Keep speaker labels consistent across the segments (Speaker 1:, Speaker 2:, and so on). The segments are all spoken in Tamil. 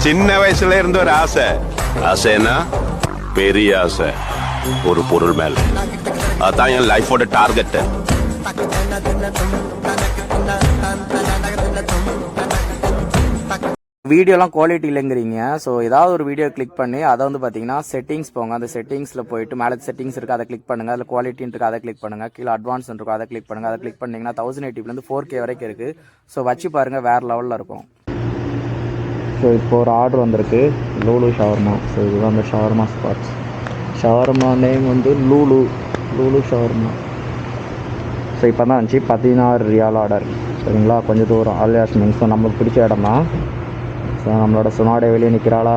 Speaker 1: சின்ன வயசுல இருந்த ஒரு ஆசை. ஆசைன்னா பெரிய ஆசை, ஒரு பொருள் மேல. அதான் என் லைஃபோட டார்கெட்.
Speaker 2: வீடியோலாம் குவாலிட்டி இல்லைங்கிறீங்க. ஸோ ஏதாவது ஒரு வீடியோ கிளிக் பண்ணி அதை வந்து பார்த்தீங்கன்னா செட்டிங்ஸ் போங்க. அந்த செட்டிங்ஸில் போயிட்டு மேலே செட்டிங்ஸ் இருக்குது, அதை கிளிக் பண்ணுங்கள். அதில் குவாலிட்டின்னு இருக்குது, அதை கிளிக் பண்ணுங்கள். கீழே அட்வான்ஸ் இருக்கும், அதை கிளிக் பண்ணுங்கள். அதை கிளிக் பண்ணிங்கன்னா 1080p 4K வரைக்கும் இருக்குது. ஸோ வச்சு பாருங்கள், வேறு லெவலில் இருக்கும். ஸோ இப்போ ஒரு ஆர்டர் வந்திருக்கு, லூலு ஷவர்மா. ஸோ இதுதான் அந்த ஷவர்மா ஸ்பாட்ஸ். ஷவர்மா நேம் வந்து லூலு ஷவர்மா. ஸோ இப்போ தான் வந்துச்சு 16 ரியால் ஆர்டர். சரிங்களா, கொஞ்சம் தூரம் ஆல்யாஸ்மின். ஸோ நம்மளுக்கு பிடிச்ச இடம் தான். ஸோ நம்மளோட சுனாடே வெளியே நிற்கிறாளா.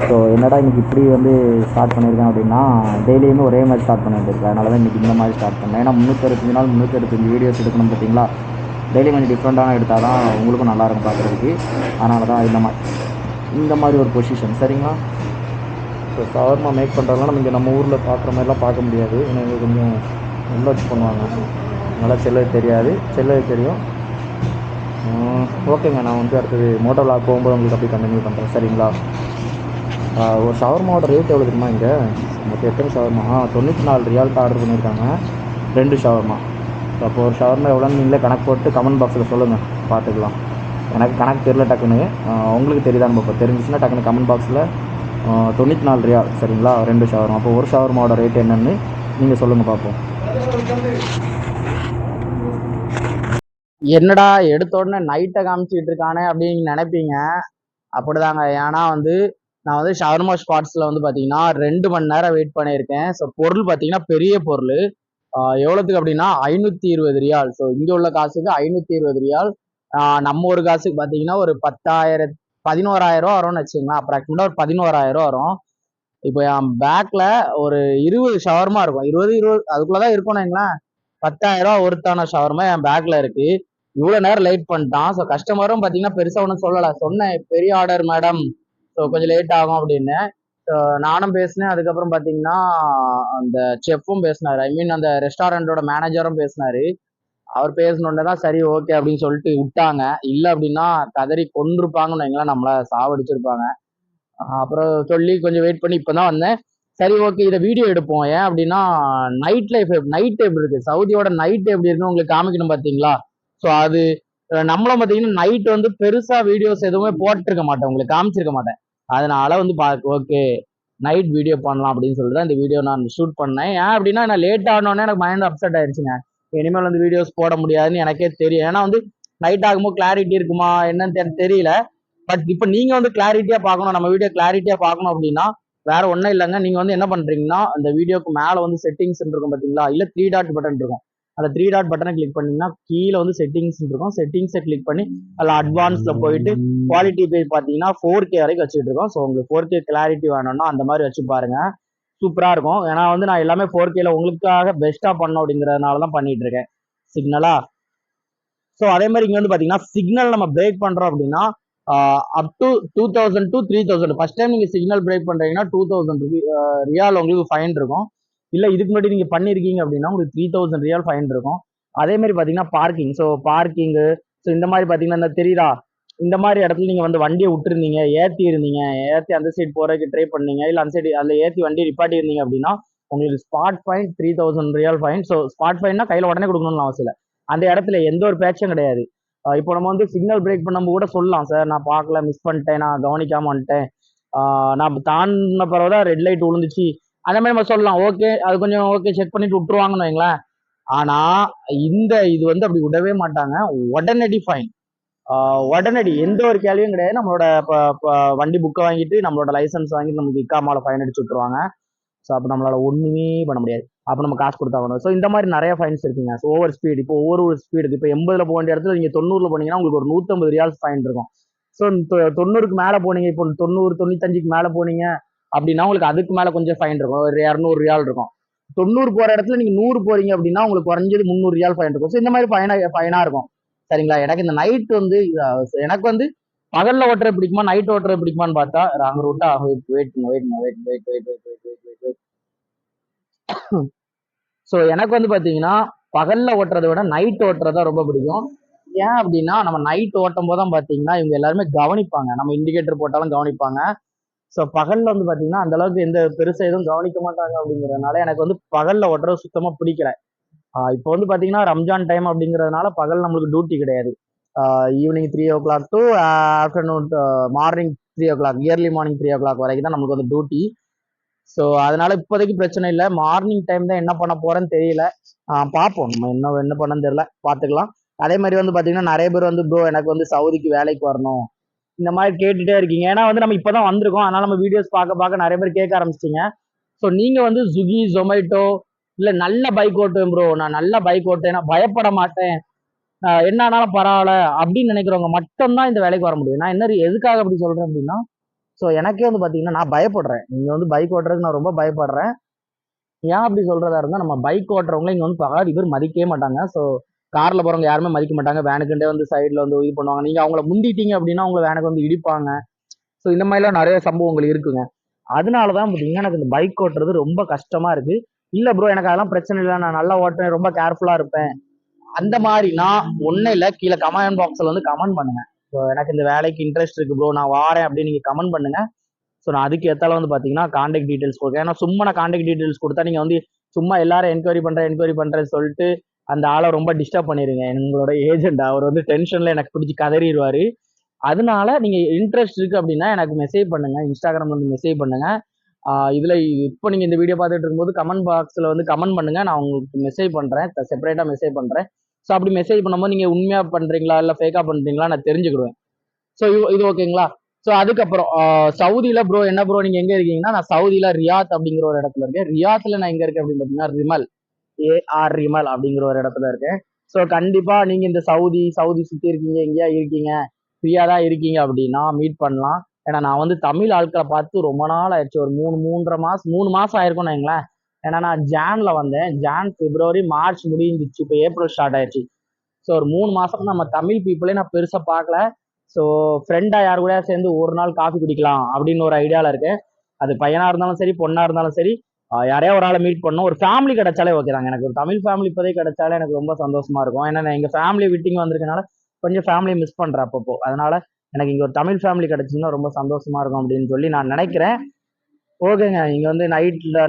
Speaker 2: ஸோ என்னடா இன்றைக்கி இப்படி வந்து ஸ்டார்ட் பண்ணியிருக்கேன் அப்படின்னா, டெய்லியுமே ஒரே மாதிரி ஸ்டார்ட் பண்ணிட்டுருக்கேன். அதனால தான் இன்றைக்கி இந்த மாதிரி ஸ்டார்ட் பண்ணேன். ஏன்னா 365 நாள் 365 வீடியோஸ் எடுக்கணும் பார்த்தீங்களா. டெய்லி கொஞ்சம் டிஃப்ரெண்ட்டான எடுத்தால் தான் உங்களுக்கும் நல்லாயிருக்கும் பார்க்குறதுக்கு. அதனால தான் இந்த மாதிரி ஒரு பொசிஷன். சரிங்களா. ஸோ ஷவர்மா மேக் பண்ணுறதுலாம் நம்ம இங்கே நம்ம ஊரில் பார்க்குற மாதிரிலாம் பார்க்க முடியாது. ஏன்னா இங்கே கொஞ்சம் உள்ள வச்சு பண்ணுவாங்க. நல்லா செல்லது தெரியாது, செல்லது தெரியும். ஓகேங்க, நான் வந்து அடுத்தது மோட்டோ விளாக் போகும்போது உங்களுக்கு அப்படி கண்டினியூ பண்ணுறேன். சரிங்களா. ஒரு ஷவர்மாவோட ரேட் எவ்வளோ தெரியுமா இங்கே? மொத்தம் எத்தனை ஷவர்மா? 94 ரியால்க்கு ஆர்டர் பண்ணியிருக்காங்க, 2 ஷவர்மா. ஸோ அப்போ ஒரு ஷவர்மா எவ்வளோன்னு நீங்களே கணக்கு போட்டு கமெண்ட் பாக்ஸில் சொல்லுங்கள், பார்த்துக்கலாம். எனக்கு கணக்கு தெரியல டக்குன்னு, உங்களுக்கு தெரியுதான்னு பார்ப்போம். தெரிஞ்சிச்சுன்னா டக்குன்னு கமெண்ட் பாக்ஸில் 94 ரியால். சரிங்களா, 2 ஷவர்மா. அப்போ ஒரு ஷவர்மாவோட ரேட் என்னென்னு நீங்கள் சொல்லுங்கள் பார்ப்போம். என்னடா எடுத்த உடனே நைட்டை காமிச்சிட்டு இருக்கானே அப்படின்னு நினைப்பீங்க. அப்படிதாங்க. ஏன்னா வந்து நான் வந்து ஷவர்மா ஸ்பாட்ஸில் வந்து பார்த்தீங்கன்னா 2 மணி நேரம் வெயிட் பண்ணியிருக்கேன். ஸோ பொருள் பார்த்தீங்கன்னா பெரிய பொருள். எவ்வளோத்துக்கு அப்படின்னா 520 ரியால். ஸோ இங்கே உள்ள காசுக்கு 520 ரியால். நம்ம ஒரு காசுக்கு பார்த்தீங்கன்னா ஒரு 11,000 வரும்னு வச்சுங்களேன். அப்ராக்சிமேட்டாக ஒரு 11,000 வரும். இப்போ என் பேக்கில் ஒரு 20 ஷவர்மா இருக்கும். 20 அதுக்குள்ளே தான் வைங்களேன். 10,000 ஒருத்தான ஷவர்மா என் பேக்கில் இருக்குது. இவ்வளோ நேரம் லேட் பண்ணிட்டான். ஸோ கஸ்டமரும் பார்த்தீங்கன்னா பெருசாக ஒன்றும் சொல்லலை. சொன்னேன் பெரிய ஆர்டர் மேடம், ஸோ கொஞ்சம் லேட் ஆகும் அப்படின்னு. ஸோ நானும் பேசினேன். அதுக்கப்புறம் பார்த்தீங்கன்னா அந்த செஃப்பும் பேசினார். ஐ மீன் அந்த ரெஸ்டாரண்ட்டோட மேனேஜரும் பேசினார். அவர் பேசணுன்னே தான் சரி ஓகே அப்படின்னு சொல்லிட்டு விட்டாங்க. இல்லை அப்படின்னா கதறி கொண்டிருப்பாங்கன்னு வைங்களேன், நம்மளை சாவடிச்சிருப்பாங்க. அப்புறம் சொல்லி கொஞ்சம் வெயிட் பண்ணி இப்போ தான் வந்தேன். சரி ஓகே, இதை வீடியோ எடுப்போம். ஏன் அப்படின்னா நைட் எப்படி இருக்குது, சவுதியோட நைட் எப்படி இருக்குன்னு உங்களுக்கு காமிக்கணும் பார்த்தீங்களா. ஸோ அது நம்மளும் பார்த்தீங்கன்னா நைட் வந்து பெருசா வீடியோஸ் எதுவுமே போட்டிருக்க மாட்டேன், உங்களுக்கு காமிச்சிருக்க மாட்டேன். அதனால வந்து ஓகே நைட் வீடியோ பண்ணலாம் அப்படின்னு சொல்லிட்டு தான் இந்த வீடியோ நான் ஷூட் பண்ணேன். ஏன் அப்படின்னா நான் லேட் ஆனோடனே எனக்கு மைண்ட் அப்செட் ஆயிடுச்சுங்க. இனிமேல் வந்து வீடியோஸ் போட முடியாதுன்னு எனக்கே தெரியும். ஏன்னா வந்து நைட் ஆகும்போது கிளாரிட்டி இருக்குமா என்னன்னு எனக்கு தெரியல. பட் இப்போ நீங்க வந்து கிளாரிட்டியா பார்க்கணும், நம்ம வீடியோ கிளாரிட்டியா பார்க்கணும் அப்படின்னா வேற ஒன்றும் இல்லைங்க. நீங்க வந்து என்ன பண்றீங்கன்னா அந்த வீடியோக்கு மேலே வந்து செட்டிங்ஸ் இருக்கும் பார்த்தீங்களா, இல்லை 3 டாட் பட்டன் இருக்கும். அந்த 3 டாட் பட்டனை கிளிக் பண்ணீங்கன்னா கீழே வந்து செட்டிங்ஸ் இருக்கும். செட்டிங்ஸை கிளிக் பண்ணி அதில் அட்வான்ஸ்ல போயிட்டு குவாலிட்டி போய் பார்த்தீங்கன்னா 4K வரைக்கும் வச்சுட்டு இருக்கோம். ஸோ உங்களுக்கு 4K கிளாரிட்டி வேணும்னா அந்த மாதிரி வச்சு பாருங்க, சூப்பரா இருக்கும். ஏன்னா வந்து நான் எல்லாமே 4Kல உங்களுக்காக பெஸ்டா பண்ணணும் அப்படிங்கிறதுனால தான் பண்ணிட்டு இருக்கேன். சிக்னலா. ஸோ அதே மாதிரி இங்க வந்து பாத்தீங்கன்னா சிக்னல் நம்ம பிரேக் பண்றோம் அப்படின்னா up to 2000 to 3000. First time நீங்க சிக்னல் பிரேக் பண்றீங்கன்னா 2000 ரியால் உங்களுக்கு ஃபைன் இருக்கும். இல்ல இதுக்கு முன்னாடி நீங்க பண்ணிருக்கீங்க அப்படின்னா உங்களுக்கு 3000 ரியால் ஃபைன் இருக்கும். அதே மாதிரி பாத்தீங்கன்னா பார்க்கிங். ஸோ பார்க்கிங்கு, ஸோ இந்த மாதிரி பாத்தீங்கன்னா இந்த தெரியுதா, இந்த மாதிரி இடத்துல நீங்க வந்து வண்டியை விட்டுருந்தீங்க, ஏத்தி அந்த சைடு போறதுக்கு ட்ரை பண்ணீங்க, இல்ல அந்த சைடு அந்த ஏத்தி வண்டி நிப்பாட்டி இருந்தீங்க அப்படின்னா உங்களுக்கு ஸ்பாட் ஃபைன் 3000 ரியால் ஃபைன். ஸோ ஸ்பாட் ஃபைன்னா கையில உடனே கொடுக்கணும்னு அவசியம் இல்லை. அந்த இடத்துல எந்த ஒரு பேச்சும் கிடையாது. இப்போ நம்ம வந்து சிக்னல் பிரேக் பண்ணும்போது கூட சொல்லலாம், சார் நான் பார்க்கல, மிஸ் பண்ணிட்டேன், நான் கவனிக்காம வந்துட்டேன், நான் தாண்டின பிறகுதான் ரெட் லைட் விழுந்துச்சு, அந்த மாதிரி நம்ம சொல்லலாம். ஓகே, அது கொஞ்சம் ஓகே செக் பண்ணிட்டு விட்டுருவாங்கன்னு வைங்களேன். ஆனா இது வந்து அப்படி விடவே மாட்டாங்க. உடனடி ஃபைன், உடனடி, எந்த ஒரு கேள்வியும் கிடையாது. நம்மளோட வண்டி புக்கை வாங்கிட்டு நம்மளோட லைசன்ஸ் வாங்கிட்டு நமக்கு இக்காமால ஃபைன் அடிச்சு விட்டுருவாங்க. ஸோ அப்போ நம்மளால ஒண்ணுமே பண்ண முடியாது. அப்போ நம்ம காசு கொடுத்தாகணும். ஸோ இந்த மாதிரி நிறைய ஃபைன்ஸ் இருக்குங்க. ஸோ ஓவர் ஸ்பீடு, இப்போ ஒவ்வொரு ஸ்பீடுக்கு இப்போ 80ல் போக வேண்டிய இடத்துல நீங்க 90ல் போனீங்கன்னா உங்களுக்கு ஒரு 150 ரியால் ஃபைன் இருக்கும். ஸோ 90க்கு மேல போனீங்க, இப்போ 90 95க்கு மேல போனீங்க அப்படின்னா உங்களுக்கு அதுக்கு மேல கொஞ்சம் ஃபைன் இருக்கும், ஒரு 200 ரியால் இருக்கும். 90 போற இடத்துல நீங்க 100 போறீங்க அப்படின்னா உங்களுக்கு குறைஞ்சது 300 ரியால் ஃபைன் இருக்கும். ஸோ இந்த மாதிரி ஃபைனா இருக்கும். சரிங்களா. எனக்கு இந்த நைட் வந்து எனக்கு வந்து பகல்ல ஓட்டுறது பிடிக்குமா நைட் ஓட்டுறது பிடிக்குமான்னு பார்த்தா ராங் ரூட்டா. ஸோ எனக்கு வந்து பாத்தீங்கன்னா பகல்ல ஓட்டுறதை விட நைட் ஓட்டுறதா ரொம்ப பிடிக்கும். ஏன் அப்படின்னா நம்ம நைட் ஓட்டும் போது தான் பார்த்தீங்கன்னா இவங்க எல்லாருமே கவனிப்பாங்க, நம்ம இண்டிகேட்டர் போட்டாலும் கவனிப்பாங்க. ஸோ பகல்ல வந்து பார்த்தீங்கன்னா அந்த அளவுக்கு எந்த பெருசா எதுவும் கவனிக்க மாட்டாங்க அப்படிங்கிறதுனால எனக்கு வந்து பகல்ல ஓட்டுறது சுத்தமா பிடிக்கல. இப்போ வந்து பார்த்தீங்கன்னா ரம்ஜான் டைம் அப்படிங்கிறதுனால பகல் நம்மளுக்கு டியூட்டி கிடையாது. Evening 3:00 to afternoon morning 3:00 early morning 3:00 வரைக்கும் தான் நமக்கு வந்து டியூட்டி. ஸோ அதனால இப்போதைக்கு பிரச்சனை இல்லை. மார்னிங் டைம் தான் என்ன பண்ண போறேன்னு தெரியல. பார்ப்போம், நம்ம என்ன என்ன பண்ணன்னு தெரியல, பார்த்துக்கலாம். அதே மாதிரி வந்து பார்த்தீங்கன்னா நிறைய பேர் வந்து ப்ரோ எனக்கு வந்து சவுதிக்கு வேலைக்கு வரணும் இந்த மாதிரி கேட்டுட்டே இருக்கீங்க. ஏன்னா வந்து நம்ம இப்பதான் வந்திருக்கோம், அதனால நம்ம வீடியோஸ் பார்க்க பார்க்க நிறைய பேர் கேட்க ஆரம்பிச்சிட்டீங்க. ஸோ நீங்க வந்து ஸ்விக்கி ஜொமேட்டோ இல்ல நல்ல பைக் ஓட்டுவேன் ப்ரோ, நான் நல்ல பைக் ஓட்டேன், நான் பயப்பட மாட்டேன், என்ன ஆனாலும் பரவாயில்ல அப்படின்னு நினைக்கிறவங்க மட்டும்தான் இந்த வேலைக்கு வர முடியும். நான் என்ன எதுக்காக அப்படி சொல்றேன் அப்படின்னா, ஸோ எனக்கே வந்து பாத்தீங்கன்னா நான் பயப்படுறேன். நீங்க வந்து பைக் ஓட்டுறதுக்கு நான் ரொம்ப பயப்படுறேன். ஏன் அப்படி சொல்றதா இருந்தா, நம்ம பைக் ஓட்டுறவங்கள இங்க வந்து பாதி பேர் மதிக்கவே மாட்டாங்க. ஸோ கார்ல போறவங்க யாருமே மதிக்க மாட்டாங்க. வேனுக்குண்டே வந்து சைட்ல வந்து இது பண்ணுவாங்க. நீங்க அவங்கள முந்திட்டீங்க அப்படின்னா உங்களை வேனுக்கு வந்து இடிப்பாங்க. ஸோ இந்த மாதிரிலாம் நிறைய சம்பவங்கள் இருக்குங்க. அதனாலதான் பாத்தீங்கன்னா எனக்கு இந்த பைக் ஓட்டுறது ரொம்ப கஷ்டமா இருக்கு. இல்ல ப்ரோ எனக்கு அதெல்லாம் பிரச்சனை இல்லை, நான் நல்லா ஓட்டுவேன், ரொம்ப கேர்ஃபுல்லா இருப்பேன், அந்த மாதிரினா ஒன்னும் இல்ல, கீழே கமெண்ட் பாக்ஸ்ல வந்து கமெண்ட் பண்ணுங்க. ஸோ எனக்கு இந்த வேலைக்கு இன்ட்ரெஸ்ட் இருக்கு ப்ரோ, நான் வாரேன் அப்படின்னு நீங்க கமெண்ட் பண்ணுங்க. ஸோ நான் அதுக்கு ஏத்தால வந்து பாத்தீங்கன்னா கான்டாக்ட் டீடைல்ஸ் கொடுக்கேன். ஏன்னா சும்மா நான் கான்டாக்ட் டீடைல்ஸ் கொடுத்தா நீங்க வந்து சும்மா எல்லாரும் என்கொயரி பண்றேன்னு சொல்லிட்டு அந்த ஆளை ரொம்ப டிஸ்டர்ப் பண்ணிருங்க. எங்களோட ஏஜென்ட் அவர் வந்து டென்ஷன்ல எனக்கு பிடிச்சி கதறிடுவாரு. அதனால நீங்க இன்ட்ரெஸ்ட் இருக்கு அப்படின்னா எனக்கு மெசேஜ் பண்ணுங்க, இன்ஸ்டாகிராம்ல வந்து மெசேஜ் பண்ணுங்க. இதுல இப்போ நீங்க இந்த வீடியோ பார்த்துட்டு இருக்கும்போது கமெண்ட் பாக்ஸ்ல வந்து கமெண்ட் பண்ணுங்க, நான் உங்களுக்கு மெசேஜ் பண்றேன், செப்பரேட்டா மெசேஜ் பண்றேன். ஸோ அப்படி மெசேஜ் பண்ணும்போது நீங்க உண்மையா பண்றீங்களா இல்ல ஃபேக்கா பண்றீங்களா நான் தெரிஞ்சுக்கிடுவேன். ஸோ இது ஓகேங்களா? ஸோ அதுக்கப்புறம் சவுதியில ப்ரோ என்ன ப்ரோ நீங்க எங்க இருக்கீங்கன்னா, நான் சவுதியில ரியாத் அப்படிங்கிற ஒரு இடத்துல இருக்கேன். ரியாத்ல நான் எங்க இருக்கேன் அப்படின்னு பாத்தீங்கன்னா ரிமல், ரிமல் அப்படிங்கிற ஒரு இடத்துல இருக்கேன். ஸோ கண்டிப்பா நீங்க இந்த சவுதி சுத்தி இருக்கீங்க, எங்கேயா இருக்கீங்க, ஃப்ரீயா தான் இருக்கீங்க அப்படின்னா மீட் பண்ணலாம். ஏன்னா நான் வந்து தமிழ் ஆட்களை பார்த்து ரொம்ப நாள் ஆயிடுச்சு, ஒரு 3 மாசம் ஆயிருக்கும்னு வைங்களேன். ஏன்னா நான் ஜான்ல வந்தேன், ஜான் பிப்ரவரி மார்ச் முடிஞ்சிச்சு, இப்போ ஏப்ரல் ஸ்டார்ட் ஆயிடுச்சு. ஸோ ஒரு 3 மாசம் நம்ம தமிழ் பீப்புளே நான் பெருசா பார்க்கல. ஸோ ஃப்ரெண்டா யாரு கூட சேர்ந்து ஒரு நாள் காஃபி குடிக்கலாம் அப்படின்னு ஒரு ஐடியால இருக்கேன். அது பையனா இருந்தாலும் சரி பொண்ணா இருந்தாலும் சரி, யாரையா ஒரு ஆளை மீட் பண்ணணும். ஒரு ஃபேமிலி கிடைச்சாலே ஓகே தாங்க. எனக்கு ஒரு தமிழ் ஃபேமிலி இப்போதே கிடைச்சாலே எனக்கு ரொம்ப சந்தோஷமா இருக்கும். ஏன்னா நான் எங்க ஃபேமிலி விட்டிங்க வந்திருக்கனால கொஞ்சம் ஃபேமிலியை மிஸ் பண்றேன் அப்பப்போ. அதனால எனக்கு இங்க ஒரு தமிழ் ஃபேமிலி கிடைச்சுன்னா ரொம்ப சந்தோஷமா இருக்கும் அப்படின்னு சொல்லி நான் நினைக்கிறேன். ஓகேங்க, நீங்க வந்து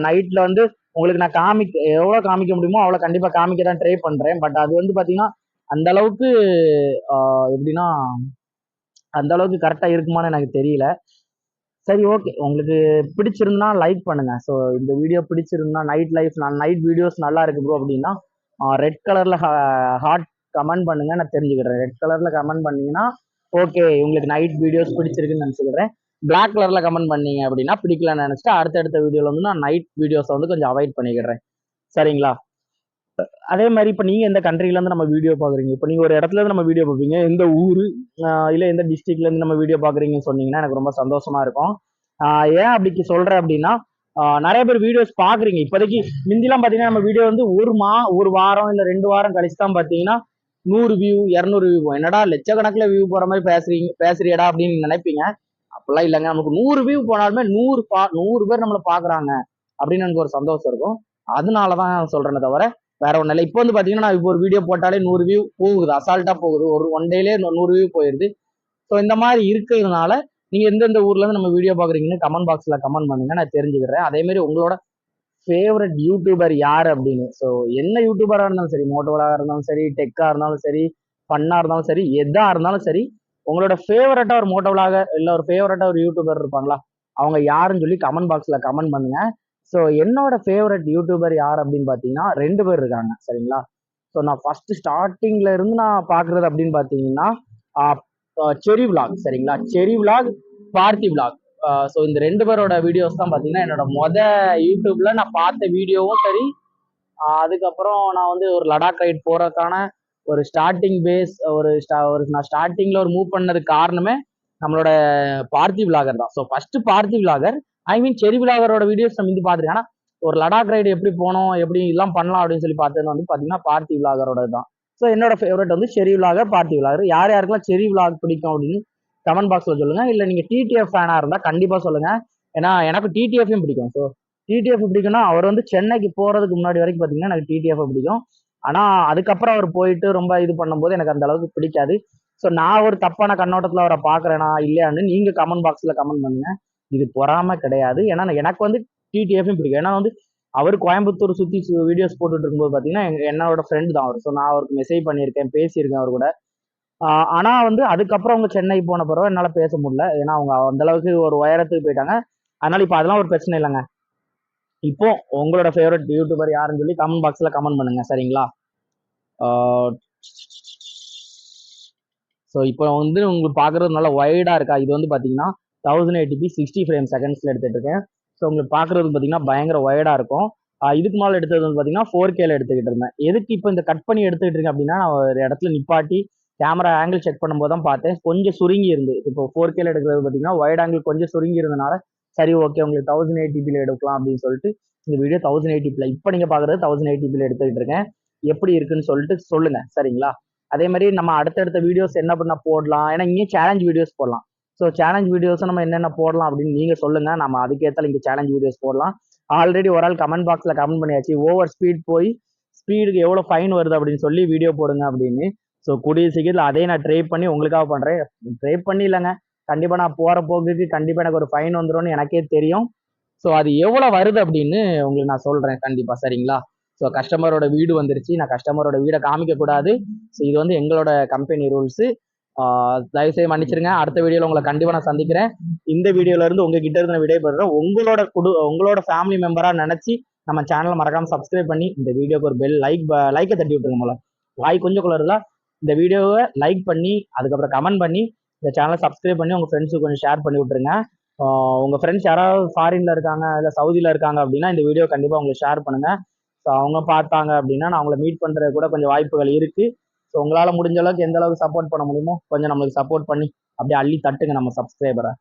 Speaker 2: நைட்ல வந்து உங்களுக்கு நான் எவ்வளவு காமிக்க முடியுமோ அவ்வளவு கண்டிப்பா காமிக்க தான் ட்ரை பண்றேன். பட் அது வந்து பாத்தீங்கன்னா அந்த அளவுக்கு எப்படின்னா அந்த அளவுக்கு கரெக்டா இருக்குமான்னு எனக்கு தெரியல. சரி ஓகே, உங்களுக்கு பிடிச்சிருந்தா லைக் பண்ணுங்க. ஸோ இந்த வீடியோ பிடிச்சிருந்தா நைட் வீடியோஸ் நல்லா இருக்கு ப்ரோ அப்படின்னா ரெட் கலர்ல ஹார்ட் கமெண்ட் பண்ணுங்க, நான் தெரிஞ்சுக்கிறேன். ரெட் கலர்ல கமெண்ட் பண்ணீங்கன்னா ஓகே உங்களுக்கு நைட் வீடியோஸ் பிடிச்சிருக்குன்னு நினைச்சுக்கிறேன். பிளாக் கலர்ல கமெண்ட் பண்ணீங்க அப்படின்னா பிடிக்கலன்னு நினைச்சிட்டு அடுத்த வீடியோல வந்து நான் நைட் வீடியோஸை வந்து கொஞ்சம் அவாய்ட் பண்ணிக்கிறேன். சரிங்களா? அதே மாதிரி இப்போ நீங்க எந்த கண்ட்ரில இருந்து நம்ம வீடியோ பாக்குறீங்க, இப்போ நீங்க ஒரு இடத்துல இருந்து நம்ம வீடியோ பார்ப்பீங்க, எந்த ஊரு இல்ல எந்த டிஸ்ட்ரிக்ட்ல இருந்து நம்ம வீடியோ பாக்குறீங்கன்னு சொன்னீங்கன்னா எனக்கு ரொம்ப சந்தோஷமா இருக்கும். ஏன் அப்படி சொல்றேன் அப்படின்னா நிறைய பேர் வீடியோஸ் பாக்குறீங்க இப்போதைக்கு. முந்திலாம் பாத்தீங்கன்னா நம்ம வீடியோ வந்து ஒரு வாரம் இல்ல 2 வாரம் கழிச்சு தான் பாத்தீங்கன்னா 100 வியூ 200 வியூ, என்னடா லட்சக்கணக்கில் வியூ போற மாதிரி பேசுறியடா அப்படின்னு நினைப்பீங்க. அப்படிலாம் இல்லைங்க, நமக்கு 100 வியூ போனாலுமே 100 பேர் நம்மளை பாக்குறாங்க அப்படின்னு எனக்கு ஒரு சந்தோஷம் இருக்கும். அதனாலதான் சொல்றேனே தவிர வேற ஒன்றும் இல்லை. இப்போ வந்து பாத்தீங்கன்னா நான் இப்போ ஒரு வீடியோ போட்டாலே 100 வியூ போகுது, அசால்ட்டா போகுது, ஒரு ஒன் டேலே 100 வியூ போயிருது. ஸோ இந்த மாதிரி இருக்கிறதுனால நீங்க எந்தெந்த ஊர்ல இருந்து நம்ம வீடியோ பாக்குறீங்கன்னு கமெண்ட் பாக்ஸ்ல கமெண்ட் பண்ணுங்க, நான் தெரிஞ்சுக்கிறேன். அதே மாதிரி உங்களோட ஃபேவரட் யூடியூபர் யார் அப்படின்னு. ஸோ என்ன யூடியூபரா இருந்தாலும் சரி, மோட்டோவலாக இருந்தாலும் சரி, டெக்கா இருந்தாலும் சரி, ஃபன்னா இருந்தாலும் சரி, எதா இருந்தாலும் சரி, உங்களோட ஃபேவரட்டா ஒரு மோட்டோவலாக இல்ல ஒரு ஃபேவரட்டா ஒரு யூடியூபர் இருப்பாங்களா, அவங்க யாருன்னு சொல்லி கமெண்ட் பாக்ஸ்ல கமெண்ட் பண்ணுங்க. ஸோ என்னோட ஃபேவரட் யூடியூபர் யார் அப்படின்னு பாத்தீங்கன்னா 2 பேர் இருக்காங்க. சரிங்களா? ஸோ நான் ஃபர்ஸ்ட் ஸ்டார்டிங்ல இருந்து நான் பாக்குறது அப்படின்னு பாத்தீங்கன்னா செரி விலாக். சரிங்களா? செரி விலாக், பார்த்தி விலாக். ஸோ இந்த 2 பேரோட வீடியோஸ் தான் பாத்தீங்கன்னா என்னோட யூடியூப்ல நான் பார்த்த வீடியோவும் சரி. அதுக்கப்புறம் நான் வந்து ஒரு லடாக் ரைட் போறதுக்கான ஒரு ஸ்டார்டிங் பேஸ் நான் ஸ்டார்டிங்ல ஒரு மூவ் பண்ணதுக்கு காரணமே நம்மளோட பார்த்தி விலாகர் தான். ஸோ ஃபர்ஸ்ட் பார்த்தி விலாகர், ஐ மீன் செரி விலாகரோட வீடியோஸ் நம்ம வந்து பாத்துருக்கேன். ஆனா ஒரு லடாக் ரைடு எப்படி போனோம், எப்படி எல்லாம் பண்ணலாம் அப்படின்னு சொல்லி பார்த்தது வந்து பாத்தீங்கன்னா பார்த்தி விலாகரோட தான். ஸோ என்னோட ஃபேவரட் வந்து செரி விலாகர், பார்த்தி விலாகர். யார் யாருக்கெல்லாம் செரி விலாக் பிடிக்கும் அப்படின்னு கமெண்ட் பாக்ஸ்ல சொல்லுங்க. இல்ல நீங்க டிடிஎஃப் ஃபேனா இருந்தா கண்டிப்பா சொல்லுங்க. ஏன்னா எனக்கு டிடிஎஃப்பும் பிடிக்கும். ஸோ டிடிஎஃப் பிடிக்கும்னா அவர் வந்து சென்னைக்கு போறதுக்கு முன்னாடி வரைக்கும் பாத்தீங்கன்னா எனக்கு டிடிஎஃப் பிடிக்கும். ஆனா அதுக்கப்புறம் அவர் போயிட்டு ரொம்ப இது பண்ணும்போது எனக்கு அந்த அளவுக்கு பிடிக்காது. ஸோ நான் ஒரு தப்பான கண்ணோட்டத்துல அவரை பாக்குறேனா இல்லையான்னு நீங்க கமெண்ட் பாக்ஸ்ல கமெண்ட் பண்ணுங்க. இது பொறாம கிடையாது. ஏன்னா எனக்கு வந்து டிடிஎஃப்பும் பிடிக்கும். ஏன்னா வந்து அவர் கோயம்புத்தூர் சுத்தி வீடியோஸ் போட்டுட்டு இருக்கும்போது பாத்தீங்கன்னா என்னோட ஃப்ரெண்ட் தான் அவர். ஸோ நான் அவருக்கு மெசேஜ் பண்ணியிருக்கேன், பேசியிருக்கேன் அவர் கூட. ஆனா வந்து அதுக்கப்புறம் அவங்க சென்னை போன பிறகு என்னால பேச முடியல. ஏன்னா அவங்க அந்த அளவுக்கு ஒரு உயரத்துக்கு போயிட்டாங்க. அதனால இப்ப அதெல்லாம் ஒரு பிரச்சனை இல்லைங்க. இப்போ உங்களோட ஃபேவரட் யூடியூபர் யாருன்னு சொல்லி கமெண்ட் பாக்ஸ்ல கமெண்ட் பண்ணுங்க, சரிங்களா? ஸோ இப்போ வந்து உங்களுக்கு பார்க்குறது நல்லா வைடா இருக்கா? இது வந்து பார்த்தீங்கன்னா 1080p 60 ஃப்ரேம் செகண்ட்ஸ்ல எடுத்துட்டு இருக்கேன். ஸோ உங்களுக்கு பார்க்குறது பார்த்தீங்கன்னா பயங்கர வைடா இருக்கும். இதுக்கு மேலே எடுத்தது வந்து பார்த்தீங்கன்னா 4Kல எடுத்துக்கிட்டு இருந்தேன். எதுக்கு இப்போ இந்த கட் பண்ணி எடுத்துக்கிட்டு இருக்கேன் அப்படின்னா, நான் ஒரு இடத்துல நிப்பாட்டி கேமரா ஆங்கிள் செக் பண்ணும்போது தான் பார்த்தேன். கொஞ்சம் சுருங்கி இருந்து. இப்போ 4Kல எடுக்கிறது பார்த்தீங்கன்னா வைட் ஆங்கிள் கொஞ்சம் சுருங்கி இருந்தனால, சரி ஓகே உங்களுக்கு 1080pல எடுக்கலாம் அப்படின்னு சொல்லிட்டு இந்த வீடியோ 1080pல இப்போ நீங்க பார்க்குறது 1080pல எடுத்துக்கிட்டு இருக்கேன். எப்படி இருக்குன்னு சொல்லிட்டு சொல்லுங்க, சரிங்களா? அதே மாதிரி நம்ம அடுத்தடுத்த வீடியோஸ் என்ன பண்ண போடலாம், ஏன்னா இங்கேயும் சேலஞ்ச் வீடியோஸ் போடலாம். ஸோ சேலஞ்ச் வீடியோஸ் நம்ம என்னென்ன போடலாம் அப்படின்னு நீங்க சொல்லுங்க. நம்ம அதுக்கேற்ற இங்க சேலஞ்ச் வீடியோஸ் போடலாம். ஆல்ரெடி ஒரு ஆள் கமெண்ட் பாக்ஸ்ல கமெண்ட் பண்ணியாச்சு, ஓவர் ஸ்பீட் போய் ஸ்பீடுக்கு எவ்வளவு ஃபைன் வருது அப்படின்னு சொல்லி வீடியோ போடுங்க அப்படின்னு. ஸோ கூடிய சீக்கிரத்தில் அதே நான் ட்ரை பண்ணி உங்களுக்காக பண்றேன். ட்ரை பண்ணி இல்லைங்க, கண்டிப்பா நான் போற போக்குக்கு கண்டிப்பா எனக்கு ஒரு ஃபைன் வந்துரும்னு எனக்கே தெரியும். ஸோ அது எவ்வளவு வருது அப்படின்னு உங்களுக்கு நான் சொல்றேன் கண்டிப்பா, சரிங்களா? ஸோ கஸ்டமரோட வீடு வந்துருச்சு. நான் கஸ்டமரோட வீடை காமிக்க கூடாது. ஸோ இது வந்து எங்களோட கம்பெனி ரூல்ஸ். தயவுசெய்து மன்னிச்சிருங்க. அடுத்த வீடியோல உங்களை கண்டிப்பா நான் சந்திக்கிறேன். இந்த வீடியோல இருந்து உங்ககிட்ட இருந்து நான் விடைபெறுறேன். உங்களோட ஃபேமிலி மெம்பரா நினைச்சு நம்ம சேனலை மறக்காம சப்ஸ்கிரைப் பண்ணி இந்த வீடியோக்கு ஒரு லைக்கை தட்டி விட்டுருங்க. போல வாய் கொஞ்சம் குளருதா? இந்த வீடியோவை லைக் பண்ணி அதுக்கப்புறம் கமெண்ட் பண்ணி இந்த சேனலை சப்ஸ்கிரைப் பண்ணி உங்க ஃப்ரெண்ட்ஸுக்கு கொஞ்சம் ஷேர் பண்ணி விட்டுருங்க. உங்க ஃப்ரெண்ட்ஸ் யாராவது ஃபாரின்ல இருக்காங்க இல்ல சவுதியில இருக்காங்க அப்படின்னா இந்த வீடியோ கண்டிப்பா உங்களுக்கு ஷேர் பண்ணுங்க. ஸோ அவங்க பார்த்தாங்க அப்படின்னா நான் அவங்கள மீட் பண்றது கூட கொஞ்சம் வாய்ப்புகள் இருக்கு. ஸோ உங்களால முடிஞ்ச அளவுக்கு எந்த அளவுக்கு சப்போர்ட் பண்ண முடியுமோ கொஞ்சம் நம்மளுக்கு சப்போர்ட் பண்ணி அப்படியே அள்ளி தட்டுங்க நம்ம சப்ஸ்கிரைபரை.